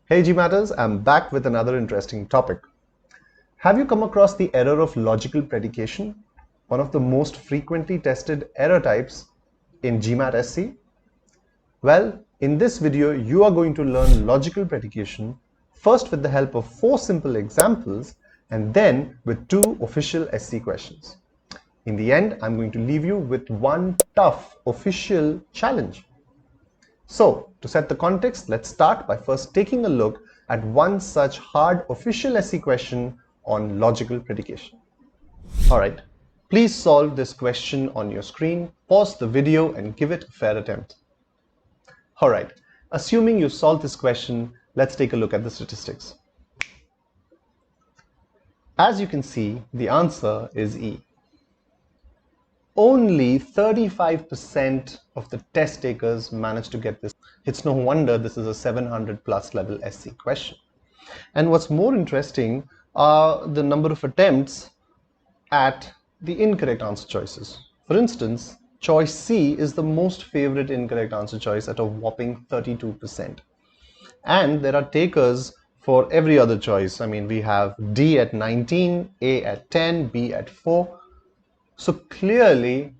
Hey GMATers, I'm back with another interesting topic. Have you come across the error of logical predication, one of the most frequently tested error types in GMATSC? Well, in this video, you are going to learn logical predication first with the help of 4 simple examples and then with 2 official SC questions. In the end, I'm going to leave you with one tough official challenge. So, to set the context, let's start by first taking a look at one such hard official SC question on logical predication. Alright, please solve this question on your screen, pause the video and give it a fair attempt. Alright, assuming you solved this question, let's take a look at the statistics. As you can see, the answer is E. Only 35% of the test takers managed to get this. It's no wonder this is a 700 plus level SC question. And what's more interesting are the number of attempts at the incorrect answer choices. For instance, choice C is the most favorite incorrect answer choice at a whopping 32%. And there are takers for every other choice. I mean, we have D at 19, A at 10, B at 4. So clearly,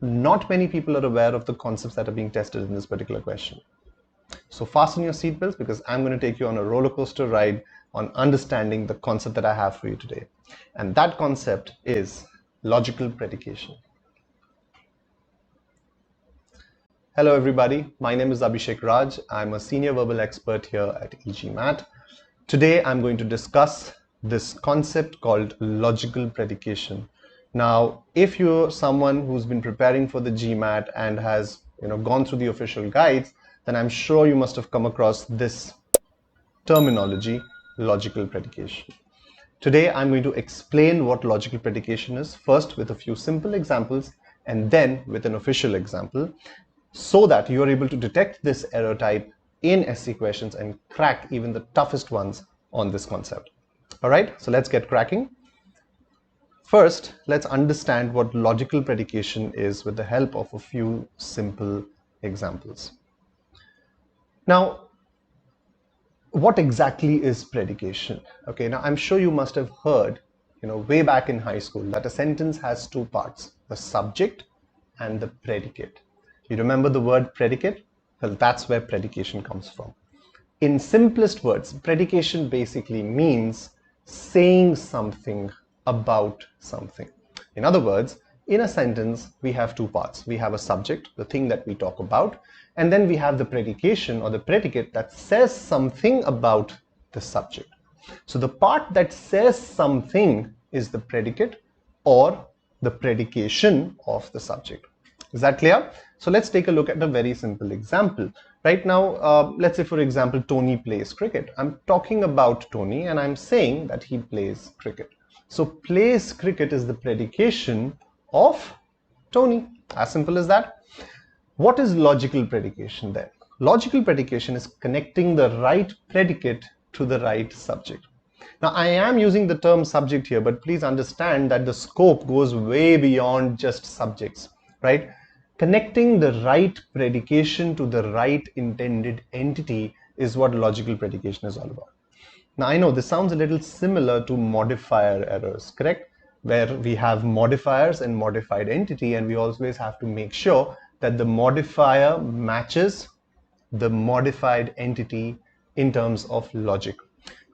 not many people are aware of the concepts that are being tested in this particular question. So fasten your seatbelts because I'm going to take you on a roller coaster ride on understanding the concept that I have for you today. And that concept is logical predication. Hello everybody, my name is Abhishek Raj. I'm a senior verbal expert here at e-GMAT. Today I'm going to discuss this concept called logical predication. Now, if you're someone who's been preparing for the GMAT and has gone through the official guides, then I'm sure you must have come across this terminology, logical predication. Today, I'm going to explain what logical predication is, first with a few simple examples and then with an official example, so that you're able to detect this error type in SC questions and crack even the toughest ones on this concept. All right, so let's get cracking. First, let's understand what logical predication is with the help of a few simple examples. Now, what exactly is predication? Okay, now I'm sure you must have heard, way back in high school that a sentence has 2 parts, the subject and the predicate. You remember the word predicate? Well, that's where predication comes from. In simplest words, predication basically means saying something about something. In other words, in a sentence, we have 2 parts. We have a subject, the thing that we talk about, and then we have the predication or the predicate that says something about the subject. So the part that says something is the predicate or the predication of the subject. Is that clear? So let's take a look at a very simple example. Right now, let's say for example, Tony plays cricket. I'm talking about Tony and I'm saying that he plays cricket. So plays cricket is the predication of Tony. As simple as that. What is logical predication then? Logical predication is connecting the right predicate to the right subject. Now I am using the term subject here, but please understand that the scope goes way beyond just subjects, right? Connecting the right predication to the right intended entity is what logical predication is all about. Now I know this sounds a little similar to modifier errors, correct? Where we have modifiers and modified entity and we always have to make sure that the modifier matches the modified entity in terms of logic,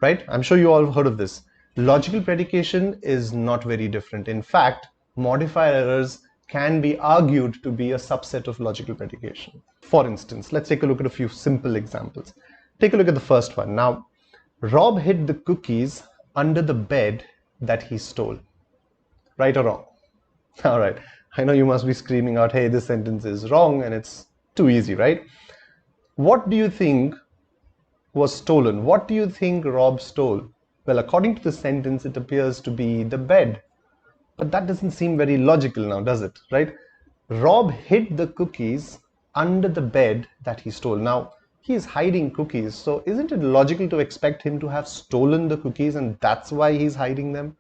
right? I'm sure you all heard of this. Logical predication is not very different. In fact, modifier errors can be argued to be a subset of logical predication. For instance, let's take a look at a few simple examples. Take a look at the first one. Now, Rob hid the cookies under the bed that he stole. Right or wrong? All right. I know you must be screaming out, hey, this sentence is wrong and it's too easy, right? What do you think was stolen? What do you think Rob stole? Well, according to the sentence, it appears to be the bed. But that doesn't seem very logical now, does it? Right? Rob hid the cookies under the bed that he stole. Now, he is hiding cookies, so isn't it logical to expect him to have stolen the cookies and that's why he's hiding them?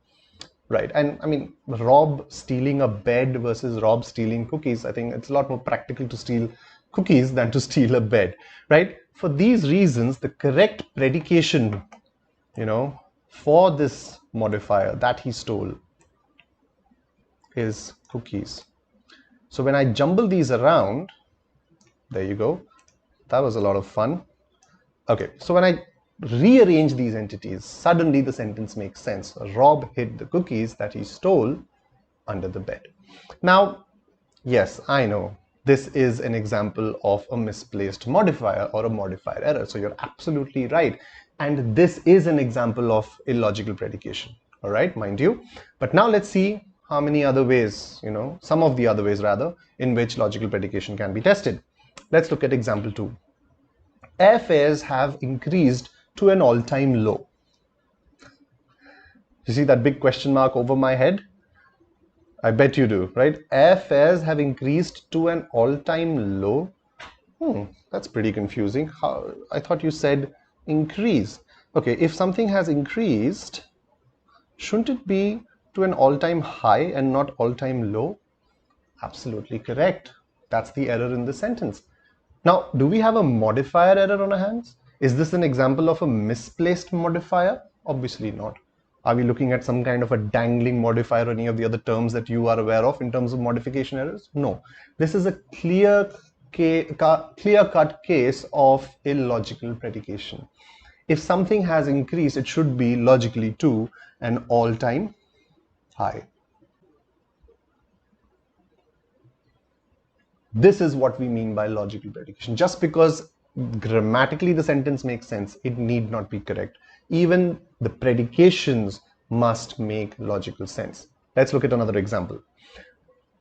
Right, and I mean, Rob stealing a bed versus Rob stealing cookies, I think it's a lot more practical to steal cookies than to steal a bed, right? for these reasons, the correct predication, for this modifier that he stole is cookies. So when I jumble these around, there you go. That was a lot of fun. Okay, so when I rearrange these entities, suddenly the sentence makes sense. Rob hid the cookies that he stole under the bed. Now, yes, I know this is an example of a misplaced modifier or a modifier error. So you're absolutely right. And this is an example of illogical predication. All right, mind you. But now let's see how many other ways, some of the other ways rather, in which logical predication can be tested. Let's look at example 2. Airfares have increased to an all-time low. You see that big question mark over my head? I bet you do, right? Airfares have increased to an all-time low. That's pretty confusing. How? I thought you said increase. Okay, if something has increased, shouldn't it be to an all-time high and not all-time low? Absolutely correct. That's the error in the sentence. Now, do we have a modifier error on our hands? Is this an example of a misplaced modifier? Obviously not. Are we looking at some kind of a dangling modifier or any of the other terms that you are aware of in terms of modification errors? No. This is a clear-cut case of illogical predication. If something has increased, it should be logically to an all-time high. This is what we mean by logical predication. Just because grammatically the sentence makes sense, it need not be correct. Even the predications must make logical sense. Let's look at another example.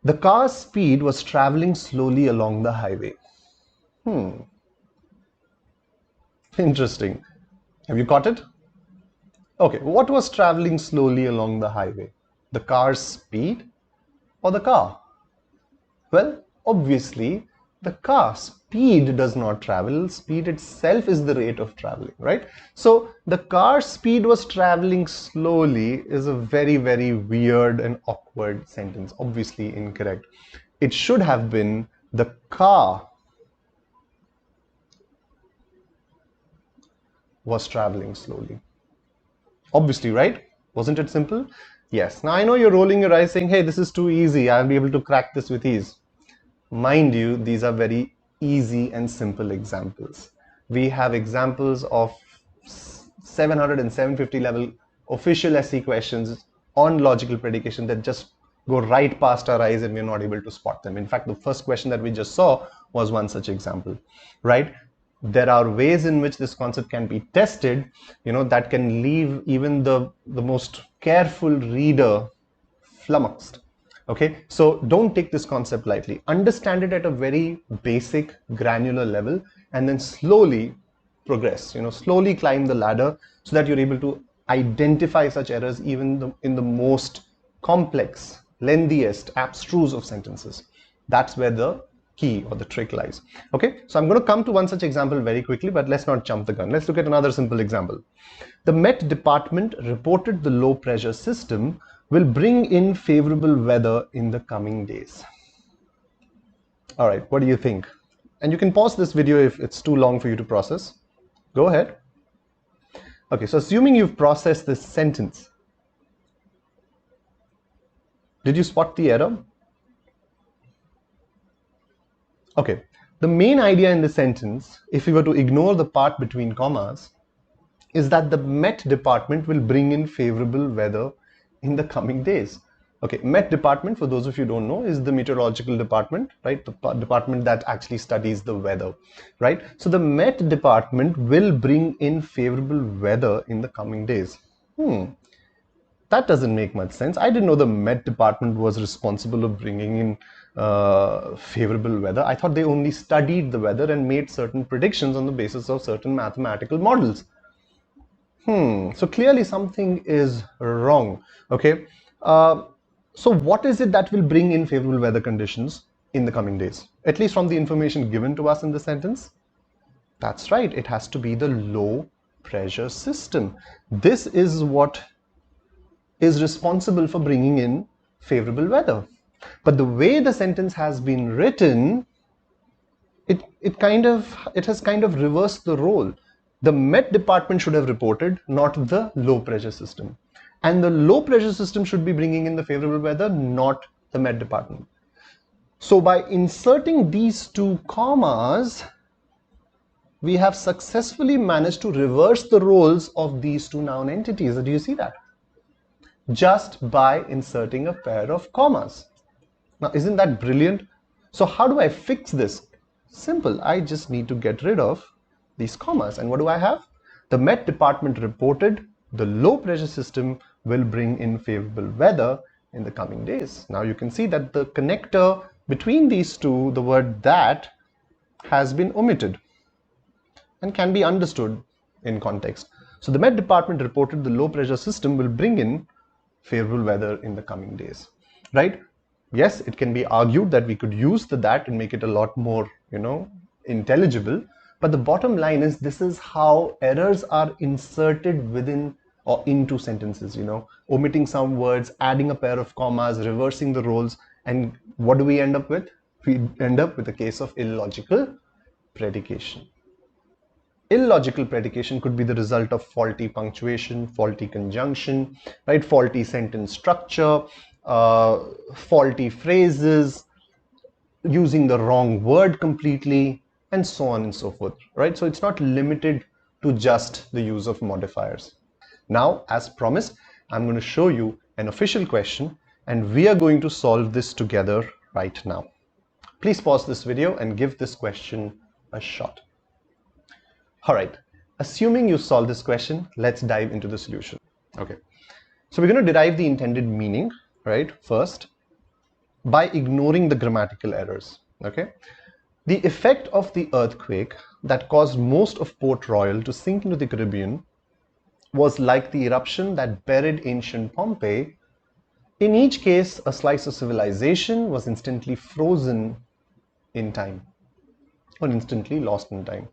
The car's speed was traveling slowly along the highway. Interesting. Have you caught it? Okay, what was traveling slowly along the highway? The car's speed or the car? Well, obviously, the car. Speed does not travel. Speed itself is the rate of traveling, right? So the car speed was traveling slowly is a very, very weird and awkward sentence. Obviously incorrect. It should have been the car was traveling slowly. Obviously, right? Wasn't it simple? Yes. Now I know you're rolling your eyes saying, hey, this is too easy. I'll be able to crack this with ease. Mind you, these are very easy and simple examples. We have examples of 700 and 750 level official SC questions on logical predication that just go right past our eyes and we're not able to spot them. In fact, the first question that we just saw was one such example, right? There are ways in which this concept can be tested, that can leave even the most careful reader flummoxed. Okay, so don't take this concept lightly. Understand it at a very basic, granular level, and then slowly progress. Slowly climb the ladder so that you're able to identify such errors even in the most complex, lengthiest, abstruse of sentences. That's where the key or the trick lies. Okay, so I'm going to come to one such example very quickly, but let's not jump the gun. Let's look at another simple example. The Met Department reported the low pressure system will bring in favorable weather in the coming days. All right, what do you think? And you can pause this video if it's too long for you to process. Go ahead. Okay, so assuming you've processed this sentence, did you spot the error? Okay, the main idea in the sentence, if we were to ignore the part between commas, is that the Met Department will bring in favorable weather in the coming days. Okay, Met Department, for those of you who don't know, is the meteorological department, right? The department that actually studies the weather, right? So the Met Department will bring in favorable weather in the coming days. That doesn't make much sense. I didn't know the Met Department was responsible of bringing in favorable weather. I thought they only studied the weather and made certain predictions on the basis of certain mathematical models. So clearly something is wrong. Okay, so what is it that will bring in favorable weather conditions in the coming days? At least from the information given to us in the sentence. That's right, it has to be the low pressure system. This is what is responsible for bringing in favorable weather. But the way the sentence has been written, it has kind of reversed the role. The Met department should have reported, not the low pressure system. And the low pressure system should be bringing in the favorable weather, not the Met department. So by inserting these two commas, we have successfully managed to reverse the roles of these two noun entities. Do you see that? Just by inserting a pair of commas. Now, isn't that brilliant? So how do I fix this? Simple. I just need to get rid of these commas. And what do I have? The Met department reported the low pressure system will bring in favorable weather in the coming days. Now you can see that the connector between these two, the word that, has been omitted and can be understood in context. So the Met department reported the low pressure system will bring in favorable weather in the coming days, right? Yes, it can be argued that we could use the that and make it a lot more, intelligible. But the bottom line is, this is how errors are inserted within or into sentences, omitting some words, adding a pair of commas, reversing the roles. And what do we end up with? We end up with a case of illogical predication. Illogical predication could be the result of faulty punctuation, faulty conjunction, right? Faulty sentence structure, faulty phrases, using the wrong word completely, and so on and so forth, right? So it's not limited to just the use of modifiers. Now, as promised, I'm going to show you an official question, and we are going to solve this together right now. Please pause this video and give this question a shot. All right, assuming you solve this question, let's dive into the solution. Okay, so we're going to derive the intended meaning, right, first, by ignoring the grammatical errors. Okay, the effect of the earthquake that caused most of Port Royal to sink into the Caribbean was like the eruption that buried ancient Pompeii. In each case, a slice of civilization was instantly frozen in time, or instantly lost in time.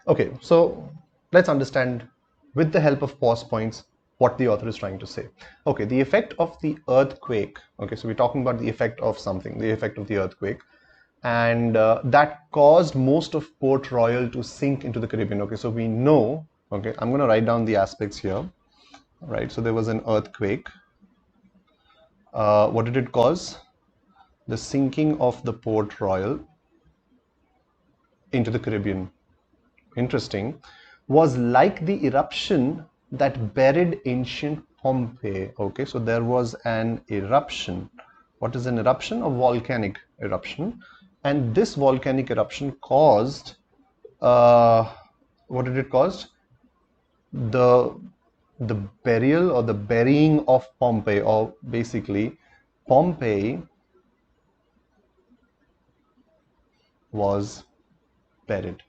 Okay, so let's understand with the help of pause points what the author is trying to say. Okay, the effect of the earthquake. Okay, so we're talking about the effect of something, the effect of the earthquake, and that caused most of Port Royal to sink into the Caribbean. Okay, so we know, okay, I'm going to write down the aspects here, right? So there was an earthquake. What did it cause? The sinking of the Port Royal into the Caribbean. Interesting. Was like the eruption that buried ancient Pompeii. Okay, so there was an eruption. What is an eruption? A volcanic eruption. And this volcanic eruption caused, what did it cause? The burial or the burying of Pompeii, or basically Pompeii was buried.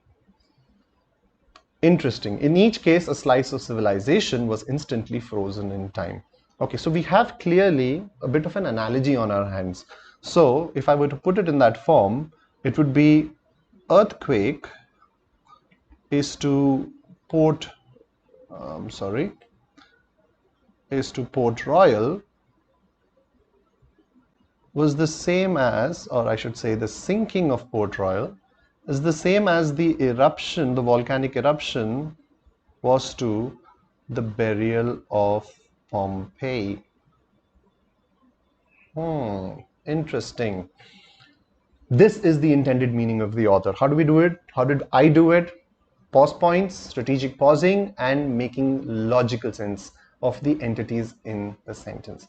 Interesting. In each case, a slice of civilization was instantly frozen in time. Okay, so we have clearly a bit of an analogy on our hands. So if I were to put it in that form, it would be earthquake is to Port Royal was the same as, or I should say the sinking of Port Royal is the same as the eruption, the volcanic eruption was to the burial of Pompeii. Interesting. This is the intended meaning of the author. How do we do it? How did I do it? Pause points, strategic pausing, and making logical sense of the entities in the sentence.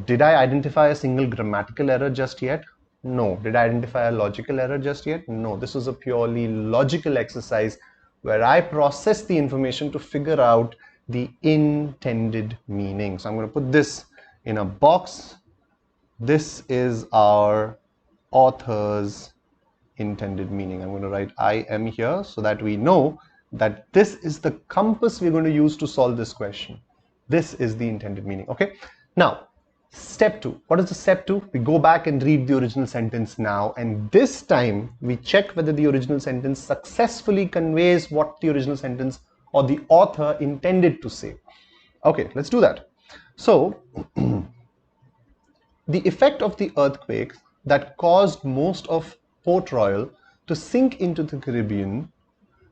Did I identify a single grammatical error just yet? No. Did I identify a logical error just yet? No. This was a purely logical exercise where I process the information to figure out the intended meaning. So I'm going to put this in a box. This is our author's intended meaning. I'm going to write I am here so that we know that this is the compass we're going to use to solve this question. This is the intended meaning. Okay. Now, step 2. What is the step 2? We go back and read the original sentence now, and this time we check whether the original sentence successfully conveys what the original sentence or the author intended to say. Okay, let's do that. So, the effect of the earthquake that caused most of Port Royal to sink into the Caribbean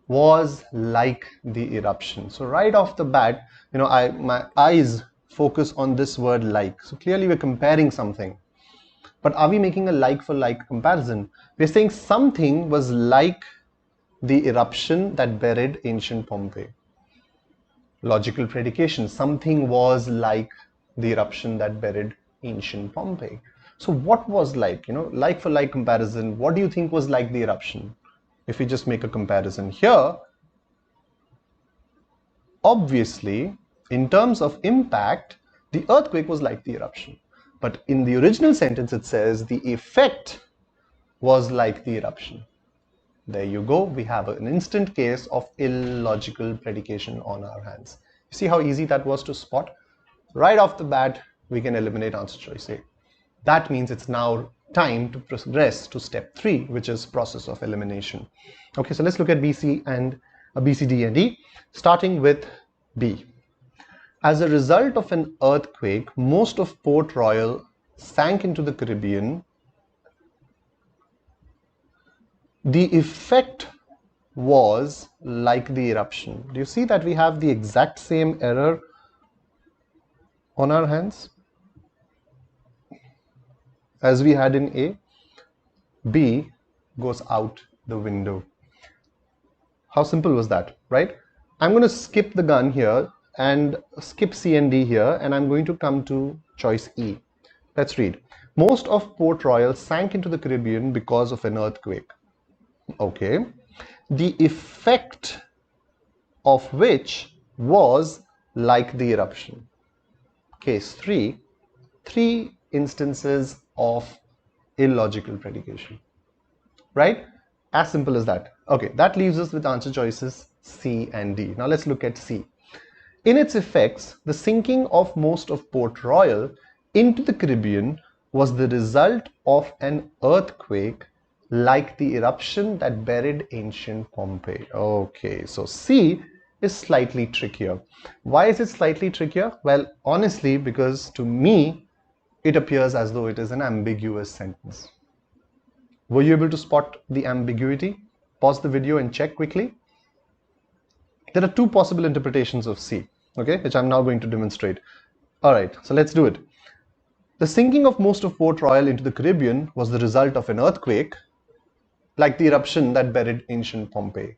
was like the eruption. So right off the bat, my eyes focus on this word like. So clearly we're comparing something. But are we making a like for like comparison? We're saying something was like the eruption that buried ancient Pompeii. Logical predication, something was like the eruption that buried ancient Pompeii. So what was like for like comparison, what do you think was like the eruption? If we just make a comparison here, obviously, in terms of impact, the earthquake was like the eruption. But in the original sentence, it says the effect was like the eruption. There you go. We have an instant case of illogical predication on our hands. You see how easy that was to spot? Right off the bat, we can eliminate answer choice A. That means it's now time to progress to step 3, which is process of elimination. Okay, so let's look at B, C, D, and E, starting with B. As a result of an earthquake, most of Port Royal sank into the Caribbean. The effect was like the eruption. Do you see that we have the exact same error on our hands as we had in A? B goes out the window. How simple was that, right? I'm going to skip the gun here and skip C and D here, and I'm going to come to choice E. Let's read. Most of Port Royal sank into the Caribbean because of an earthquake. Okay. The effect of which was like the eruption. Case 3, 3 instances of illogical predication. Right? As simple as that. Okay, that leaves us with answer choices C and D. Now let's look at C. In its effects, the sinking of most of Port Royal into the Caribbean was the result of an earthquake like the eruption that buried ancient Pompeii. Okay, so C is slightly trickier. Why is it slightly trickier? Well, honestly, because to me, it appears as though it is an ambiguous sentence. Were you able to spot the ambiguity? Pause the video and check quickly. There are 2 possible interpretations of C, okay, which I'm now going to demonstrate. All right, so let's do it. The sinking of most of Port Royal into the Caribbean was the result of an earthquake like the eruption that buried ancient Pompeii.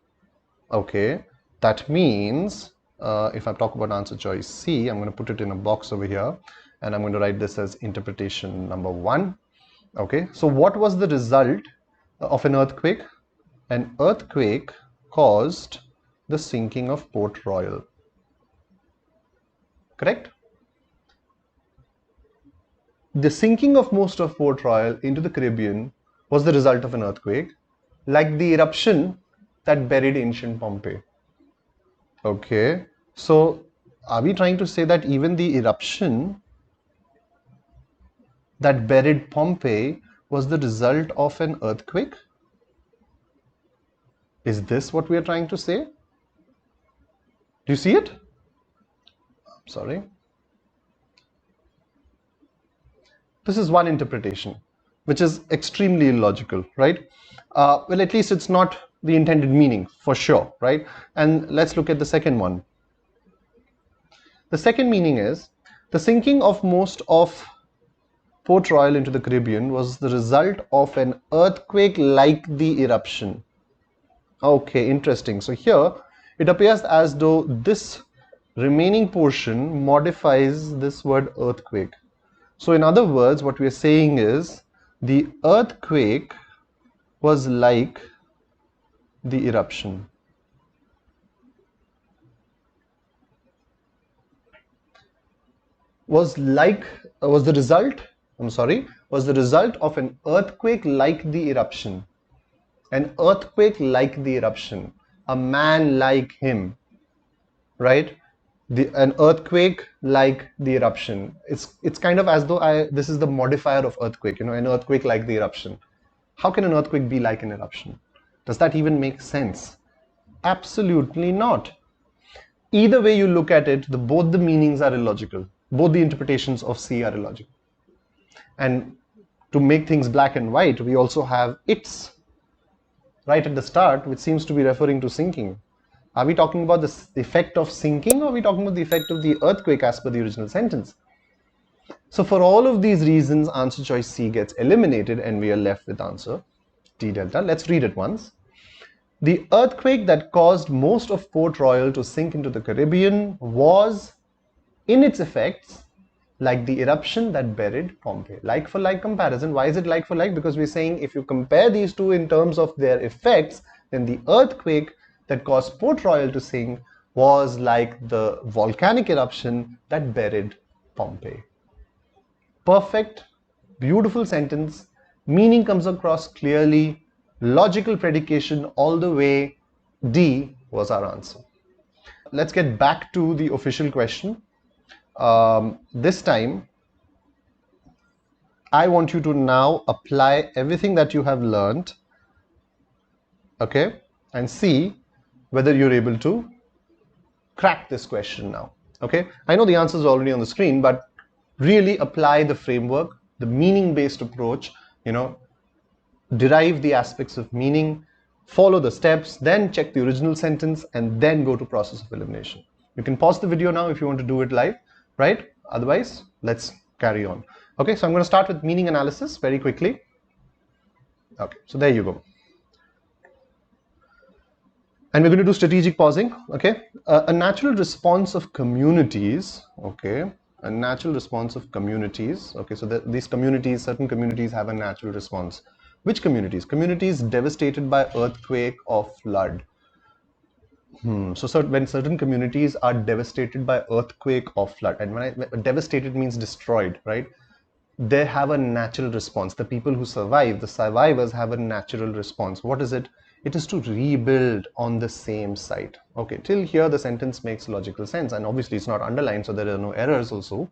Okay, that means if I talk about answer choice C, I'm going to put it in a box over here, and I'm going to write this as interpretation number 1. Okay, so what was the result of an earthquake? An earthquake caused the sinking of Port Royal. Correct? The sinking of most of Port Royal into the Caribbean was the result of an earthquake, like the eruption that buried ancient Pompeii. Okay, so are we trying to say that even the eruption that buried Pompeii was the result of an earthquake? Is this what we are trying to say? Do you see it? I'm sorry. This is one interpretation, which is extremely illogical, right? Well, at least it's not the intended meaning, for sure, right? And let's look at the second one. The second meaning is, the sinking of most of Port Royal into the Caribbean was the result of an earthquake like the eruption. Okay, interesting. So here, it appears as though this remaining portion modifies this word earthquake. So in other words, what we are saying is, the earthquake was like the eruption. Was the result of an earthquake like the eruption. An earthquake like the eruption. A man like him. Right? An earthquake like the eruption. It's kind of as though this is the modifier of earthquake, an earthquake like the eruption. How can an earthquake be like an eruption? Does that even make sense? Absolutely not. Either way you look at it, both the meanings are illogical. Both the interpretations of C are illogical. And to make things black and white, we also have its, right at the start, which seems to be referring to sinking. Are we talking about the effect of sinking, or are we talking about the effect of the earthquake as per the original sentence? So for all of these reasons, answer choice C gets eliminated and we are left with answer D delta. Let's read it once. The earthquake that caused most of Port Royal to sink into the Caribbean was, in its effects, like the eruption that buried Pompeii. Like for like comparison. Why is it like for like? Because we're saying if you compare these two in terms of their effects, then the earthquake that caused Port Royal to sink was like the volcanic eruption that buried Pompeii. Perfect, beautiful sentence, meaning comes across clearly, logical predication all the way. D was our answer. Let's get back to the official question. This time, I want you to now apply everything that you have learned, okay, and see whether you're able to crack this question now. Okay, I know the answer is already on the screen, but really apply the framework, the meaning-based approach, derive the aspects of meaning, follow the steps, then check the original sentence, and then go to process of elimination. You can pause the video now if you want to do it live, right? Otherwise, let's carry on. Okay, so I'm going to start with meaning analysis very quickly. Okay, so there you go. And we're going to do strategic pausing, okay? A natural response of communities, okay? A natural response of communities, okay? So these communities, certain communities have a natural response. Which communities? Communities devastated by earthquake or flood. So when certain communities are devastated by earthquake or flood, and when devastated means destroyed, right? They have a natural response. The people who survive, the survivors, have a natural response. What is it? It is to rebuild on the same site. Okay, till here the sentence makes logical sense, and obviously it's not underlined, so there are no errors also,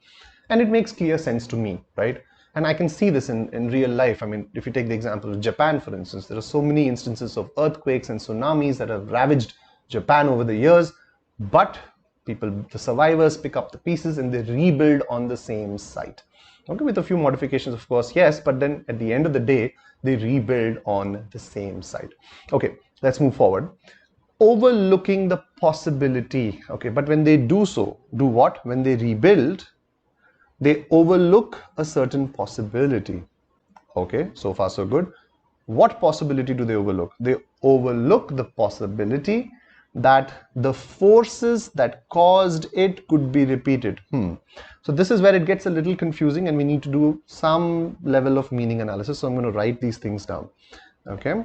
and it makes clear sense to me, right? And I can see this in real life. I mean, if you take the example of Japan, for instance, there are so many instances of earthquakes and tsunamis that have ravaged Japan over the years, but the survivors pick up the pieces and they rebuild on the same site. Okay, with a few modifications, of course, yes, but then at the end of the day, they rebuild on the same site. Okay, let's move forward. Overlooking the possibility. Okay, but when they do so, do what? When they rebuild, they overlook a certain possibility. Okay, so far so good. What possibility do they overlook? They overlook the possibility that the forces that caused it could be repeated. So this is where it gets a little confusing and we need to do some level of meaning analysis. So I'm going to write these things down. Okay.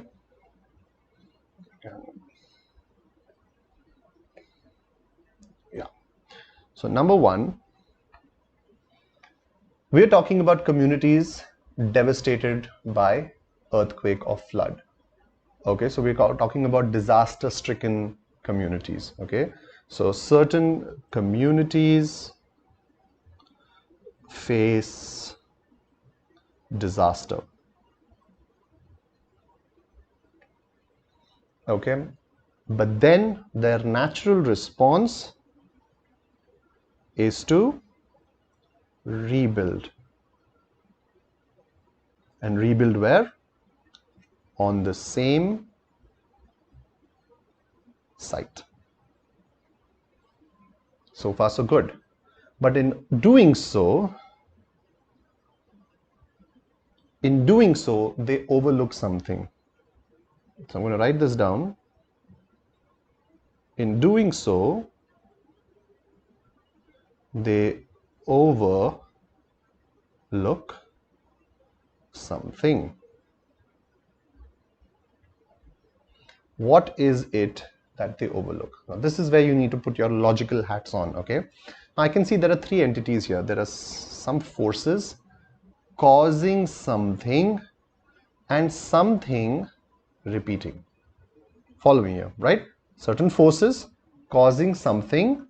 Yeah. So number one, we're talking about communities devastated by earthquake or flood. Okay, so we're talking about disaster-stricken communities. Okay, so certain communities face disaster. Okay, but then their natural response is to rebuild. And rebuild where? On the same site. So far so good. But in doing so, they overlook something. So I'm going to write this down. In doing so, they overlook something. What is it that they overlook? Now, this is where you need to put your logical hats on, okay? Now, I can see there are three entities here. There are some forces causing something and something repeating. Follow me here, right? Certain forces causing something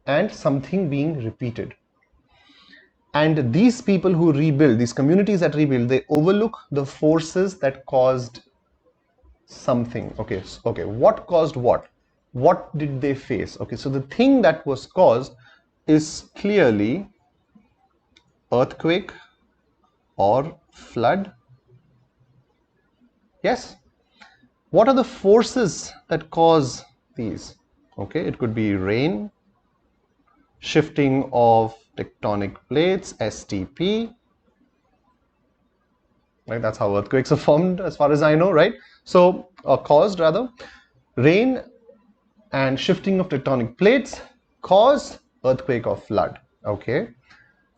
and something being repeated. And these people who rebuild, these communities that rebuild, they overlook the forces that caused something. Okay, what caused what? What did they face? Okay, so the thing that was caused is clearly earthquake or flood. Yes. What are the forces that cause these? Okay, it could be rain, shifting of tectonic plates, STP, right? That's how earthquakes are formed as far as I know, right? So, caused rather, rain and shifting of tectonic plates cause earthquake or flood, okay?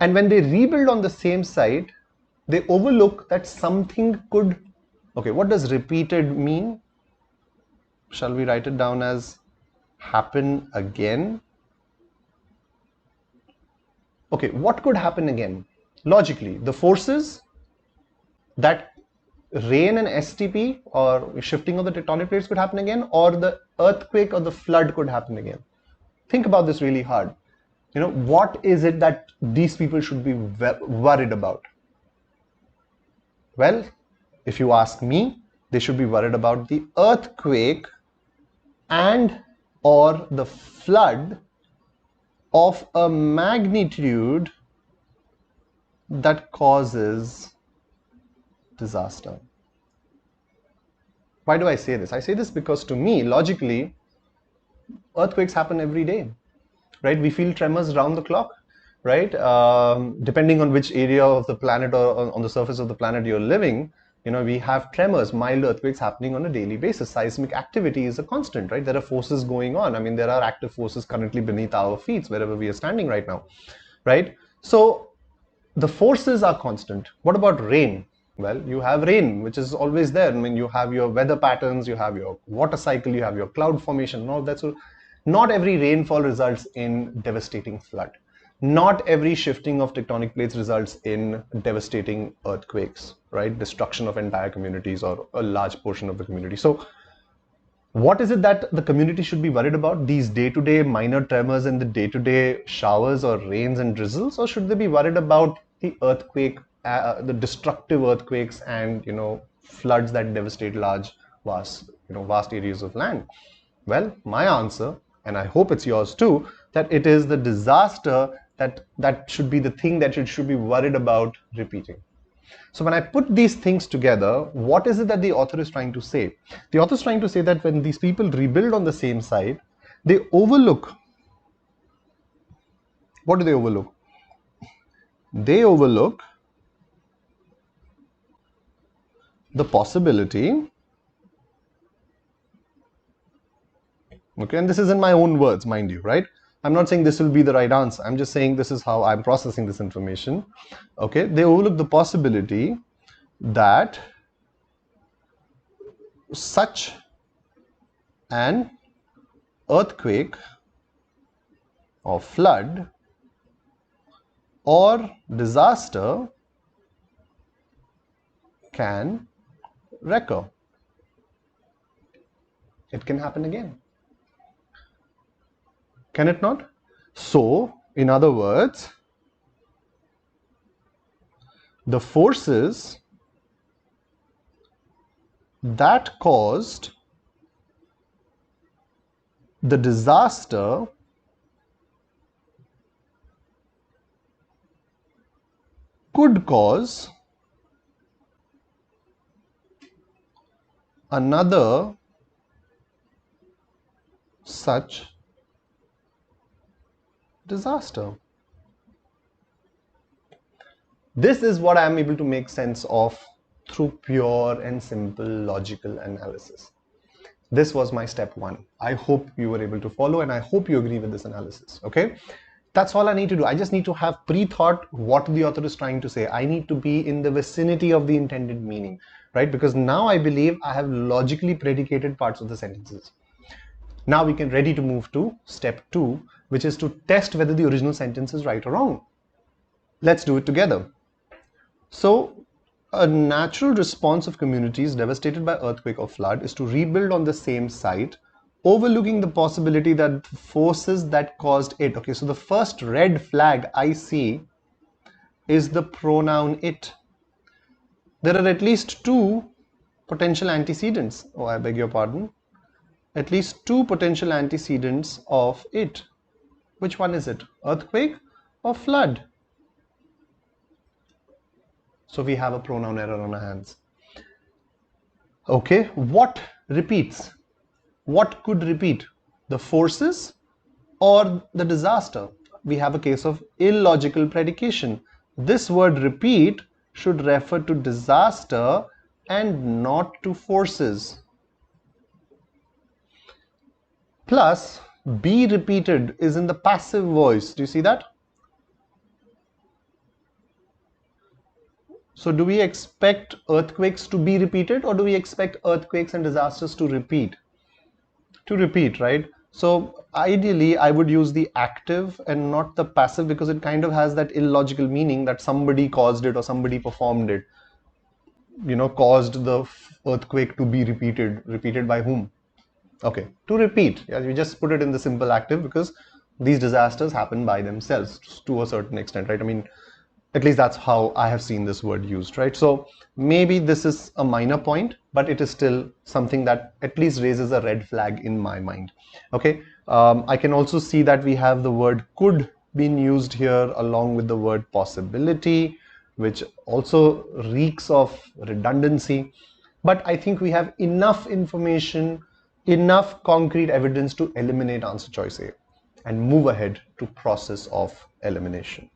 And when they rebuild on the same site, they overlook that something could, okay, what does repeated mean? Shall we write it down as happen again? Okay, what could happen again? Logically, the forces that rain and STP or shifting of the tectonic plates could happen again, or the earthquake or the flood could happen again. Think about this really hard. You know, what is it that these people should be worried about? Well, if you ask me, they should be worried about the earthquake and or the flood of a magnitude that causes disaster. Why do I say this? I say this because to me, logically, earthquakes happen every day, right? We feel tremors round the clock, right? Depending on which area of the planet or on the surface of the planet you're living, you know, we have tremors, mild earthquakes happening on a daily basis. Seismic activity is a constant, right? There are forces going on. I mean, there are active forces currently beneath our feet, wherever we are standing right now, right? So the forces are constant. What about rain? Well, you have rain, which is always there. I mean, you have your weather patterns, you have your water cycle, you have your cloud formation, and all that. So not every rainfall results in devastating flood. Not every shifting of tectonic plates results in devastating earthquakes, right? Destruction of entire communities or a large portion of the community. So what is it that the community should be worried about? These day-to-day minor tremors and the day-to-day showers or rains and drizzles, or should they be worried about the earthquake, the destructive earthquakes and, you know, floods that devastate large, vast areas of land? Well, my answer, and I hope it's yours too, that it is the disaster that should be the thing that you should be worried about repeating. So when I put these things together, what is it that the author is trying to say? The author is trying to say that when these people rebuild on the same site, they overlook. What do they overlook? They overlook the possibility, okay, and this is in my own words, mind you, right? I'm not saying this will be the right answer. I'm just saying this is how I'm processing this information. Okay, they overlook the possibility that such an earthquake or flood or disaster can recur. It can happen again. Can it not? So, in other words, the forces that caused the disaster could cause another such disaster. This is what I am able to make sense of through pure and simple logical analysis. This was my step one. I hope you were able to follow and I hope you agree with this analysis. Okay, that's all I need to do. I just need to have pre-thought what the author is trying to say. I need to be in the vicinity of the intended meaning, right? Because now I believe I have logically predicated parts of the sentences. Now we can ready to move to step two, which is to test whether the original sentence is right or wrong. Let's do it together. So, a natural response of communities devastated by earthquake or flood is to rebuild on the same site, overlooking the possibility that the forces that caused it. Okay, so the first red flag I see is the pronoun it. There are at least two potential antecedents. Oh, I beg your pardon. At least two potential antecedents of it. Which one is it? Earthquake or flood? So we have a pronoun error on our hands. Okay, what repeats. What could repeat? The forces or the disaster? We have a case of illogical predication. This word repeat should refer to disaster and not to forces. Plus, be repeated is in the passive voice. Do you see that? So do we expect earthquakes to be repeated, or do we expect earthquakes and disasters to repeat? To repeat, right? So ideally, I would use the active and not the passive, because it kind of has that illogical meaning that somebody caused it or somebody performed it. Caused the earthquake to be repeated. Repeated by whom? Okay, to repeat. Yeah, you just put it in the simple active because these disasters happen by themselves to a certain extent, right? I mean, at least that's how I have seen this word used, right? So maybe this is a minor point, but it is still something that at least raises a red flag in my mind. Okay, I can also see that we have the word could being used here along with the word possibility, which also reeks of redundancy. But I think we have enough information, enough concrete evidence to eliminate answer choice A and move ahead to process of elimination.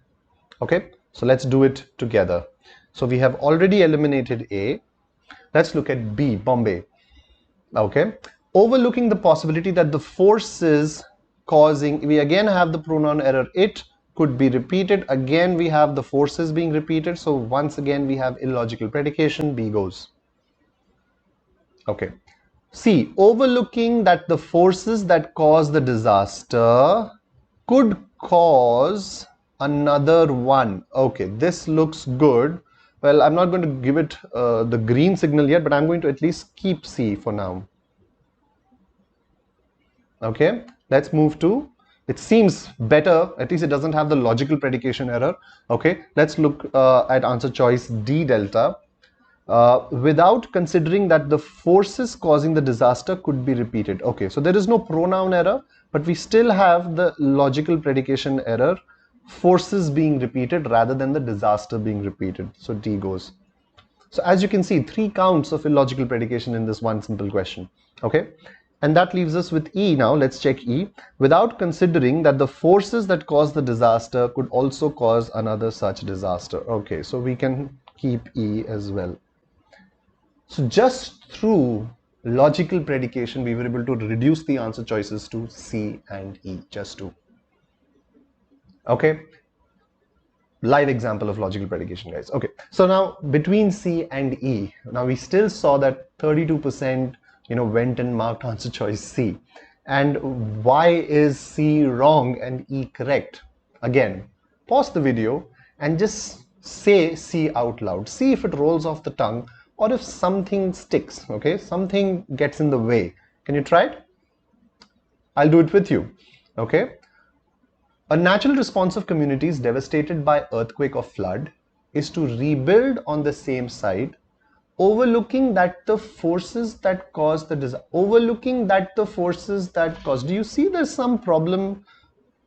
Okay, so let's do it together. So we have already eliminated A. Let's look at B, Bombay. Okay, overlooking the possibility that the forces causing, we again have the pronoun error it could be repeated. Again, we have the forces being repeated. So once again, we have illogical predication. B goes. Okay. C, overlooking that the forces that cause the disaster could cause another one. Okay, this looks good. Well, I'm not going to give it the green signal yet, but I'm going to at least keep C for now. Okay, let's move to, it seems better, at least it doesn't have the logical predication error. Okay, let's look at answer choice D, delta. Without considering that the forces causing the disaster could be repeated. Okay, so there is no pronoun error, but we still have the logical predication error, forces being repeated rather than the disaster being repeated. So D goes. So as you can see, 3 counts of illogical predication in this one simple question. Okay, and that leaves us with E now. Let's check E. Without considering that the forces that cause the disaster could also cause another such disaster. Okay, so we can keep E as well. So just through logical predication, we were able to reduce the answer choices to C and E, just two. Okay, live example of logical predication, guys. Okay, so now between C and E, now we still saw that 32% went and marked answer choice C. And why is C wrong and E correct? Again, pause the video and just say C out loud. See if it rolls off the tongue or if something sticks. Okay, something gets in the way. Can you try it? I'll do it with you. Okay. A natural response of communities devastated by earthquake or flood is to rebuild on the same site, overlooking that the forces that cause the disaster, overlooking that the forces that cause. Do you see there's some problem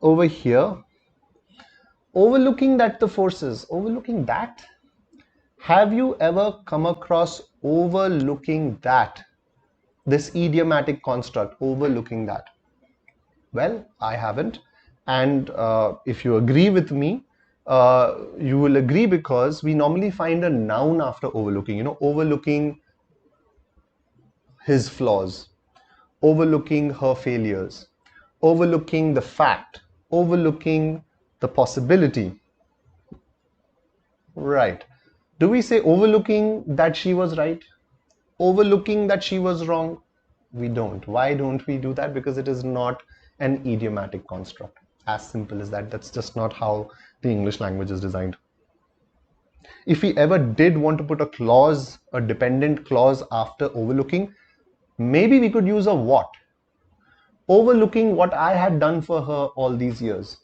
over here? Overlooking that the forces, overlooking that. Have you ever come across overlooking that? This idiomatic construct, overlooking that. Well, I haven't. And if you agree with me, you will agree because we normally find a noun after overlooking, overlooking his flaws, overlooking her failures, overlooking the fact, overlooking the possibility. Right. Do we say overlooking that she was right? Overlooking that she was wrong? We don't. Why don't we do that? Because it is not an idiomatic construct. As simple as that. That's just not how the English language is designed. If we ever did want to put a clause, a dependent clause after overlooking, maybe we could use a what. Overlooking what I had done for her all these years.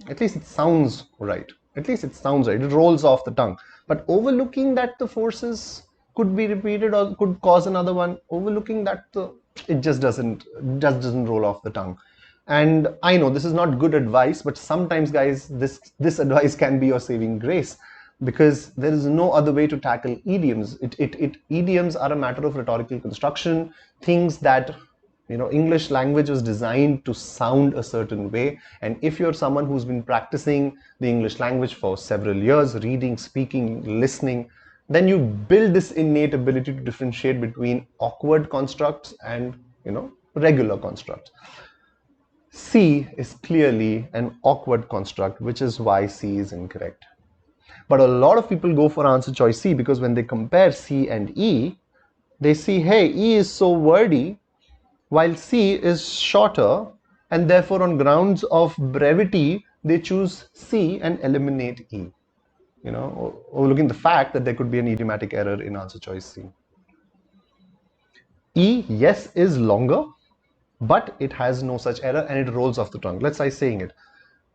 At least it sounds right. At least it sounds right. It rolls off the tongue. But overlooking that the forces could be repeated or could cause another one, overlooking that it just doesn't roll off the tongue. And I know this is not good advice, but sometimes, guys, this advice can be your saving grace. because there is no other way to tackle idioms. Idioms are a matter of rhetorical construction, things that, English language was designed to sound a certain way. And if you're someone who's been practicing the English language for several years, reading, speaking, listening, then you build this innate ability to differentiate between awkward constructs and, regular constructs. C is clearly an awkward construct, which is why C is incorrect. But a lot of people go for answer choice C because when they compare C and E, they see, hey, E is so wordy while C is shorter, and therefore on grounds of brevity, they choose C and eliminate E. Overlooking the fact that there could be an idiomatic error in answer choice C. E, yes, is longer, but it has no such error and it rolls off the tongue. Let's try saying it.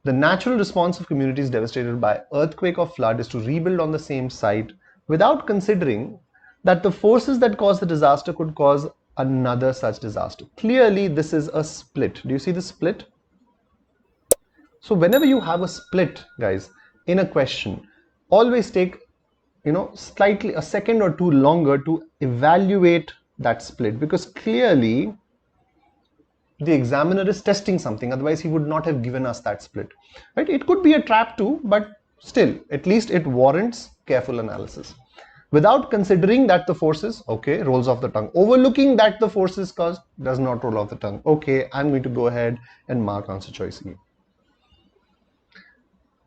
The natural response of communities devastated by earthquake or flood is to rebuild on the same site without considering that the forces that cause the disaster could cause another such disaster. Clearly, this is a split. Do you see the split? So whenever you have a split, guys, in a question, always take, slightly a second or two longer to evaluate that split, because clearly the examiner is testing something, otherwise he would not have given us that split, right? It could be a trap too, but still, at least it warrants careful analysis. Without considering that the forces, okay, rolls off the tongue. Overlooking that the forces caused, does not roll off the tongue. Okay, I'm going to go ahead and mark answer choice E.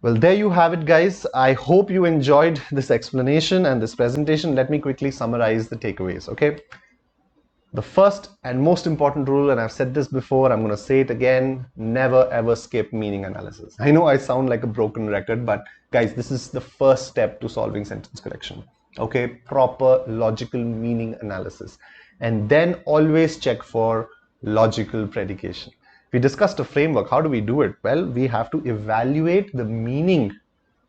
Well, there you have it, guys. I hope you enjoyed this explanation and this presentation. Let me quickly summarize the takeaways, okay? The first and most important rule, and I've said this before, I'm going to say it again, never ever skip meaning analysis. I know I sound like a broken record, but guys, this is the first step to solving sentence correction. Okay, proper logical meaning analysis. And then always check for logical predication. We discussed a framework. How do we do it? Well, we have to evaluate the meaning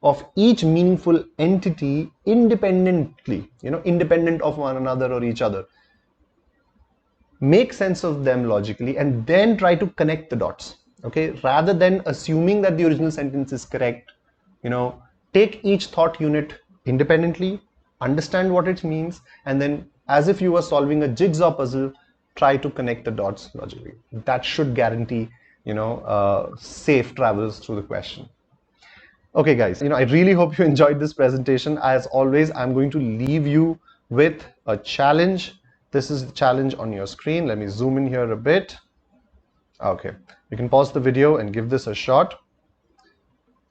of each meaningful entity independently, independent of one another or each other. Make sense of them logically and then try to connect the dots, okay? Rather than assuming that the original sentence is correct, take each thought unit independently, understand what it means, and then as if you were solving a jigsaw puzzle, try to connect the dots logically. That should guarantee, safe travels through the question. Okay, guys, I really hope you enjoyed this presentation. As always, I'm going to leave you with a challenge. This is the challenge on your screen. Let me zoom in here a bit. Okay, you can pause the video and give this a shot.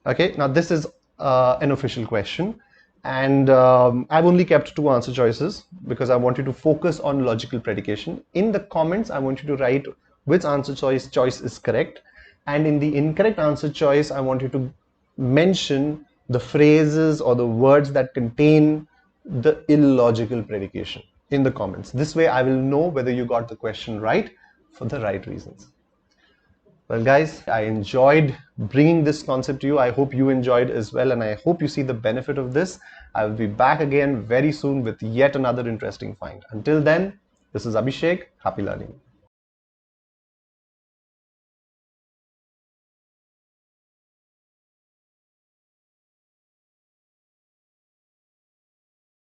Okay, now this is an official question, and I've only kept 2 answer choices because I want you to focus on logical predication. In the comments, I want you to write which answer choice is correct, and in the incorrect answer choice, I want you to mention the phrases or the words that contain the illogical predication in the comments. This way I will know whether you got the question right for the right reasons. Well, guys, I enjoyed bringing this concept to you. I hope you enjoyed as well, and I hope you see the benefit of this. I will be back again very soon with yet another interesting find. Until then, this is Abhishek. Happy learning.